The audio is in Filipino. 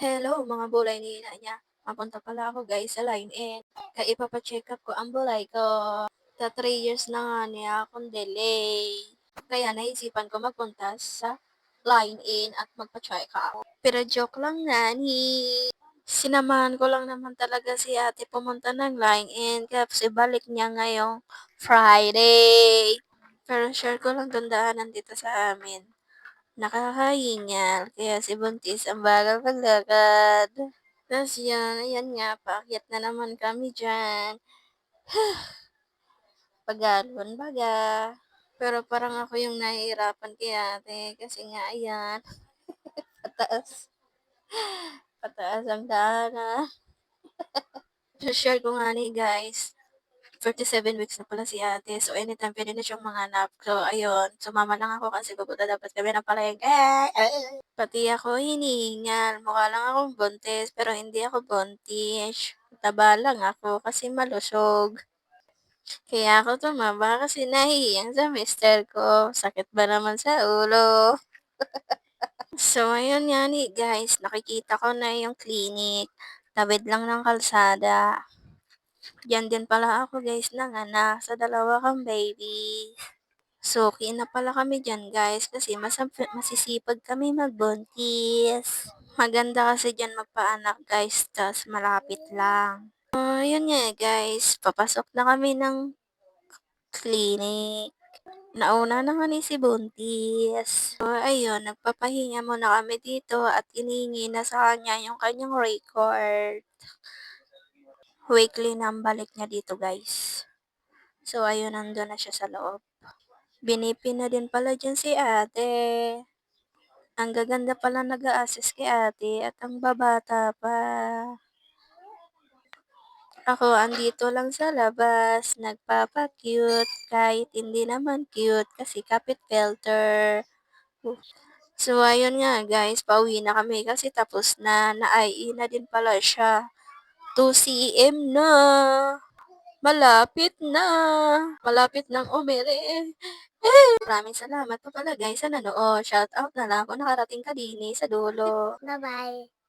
Hello mga bulay ni ina niya. Mapunta pala ako guys sa line-in. Kaya ipapa-check up ko ang bulay ko. 3 years na nga niya akong delay. Kaya naisipan ko magpunta sa line-in at magpa-check up. Pero joke lang nani. Sinamahan ko lang naman talaga si ate pumunta ng line-in. Kasi balik niya ngayong Friday. Pero share ko lang tong daanan dito sa amin. Nakakahingal, kaya si Buntis ang bagal maglakad. Tas yan, ayan nga, paakyat na naman kami diyan. Pagalon baga. Pero parang ako yung nahihirapan kay ate kasi nga ayan, pataas. Pataas ang daanan. Share ko nga ni guys, 37 weeks na pala si ate. So, anytime pwede na siyang manganak. So, ayun. Sumama lang ako kasi pupunta dapat kami ng palengke. Pati ako hinihingal. Mukha lang akong buntis, pero hindi ako buntis. Taba lang ako kasi malusog. Kaya ako tumaba kasi nahihiyang sa mister ko. Sakit ba naman sa ulo? So, ayun nga ni guys, nakikita ko na yung clinic. Tawid lang ng kalsada. Diyan din pala ako guys nanganak sa dalawa kang baby. Suki na pala kami diyan guys kasi masisipag kami magbuntis. Maganda kasi diyan magpaanak guys, tas malapit lang. Yun nga guys, papasok na kami ng clinic. Nauna na nga ni si Buntis. So, ayun, nagpapahinga muna kami dito at inihingi na sa kanya yung kanyang record. Weekly na ang balik niya dito guys. So, ayun, nandun na siya sa loob. Binipin na din pala dyan si ate. Ang gaganda pala nag-a-assist kay ate at ang babata pa. Ako andito lang sa labas, nagpapa-cute kahit hindi naman cute kasi kapit filter. So ayun nga guys, pauwi na kami kasi tapos na, na-IE na din pala siya. 2 cm na. Malapit na. Malapit nang umiri. Maraming salamat po pala guys sa nanood. Shout out na lang kung nakarating ka din sa dulo. Bye-bye.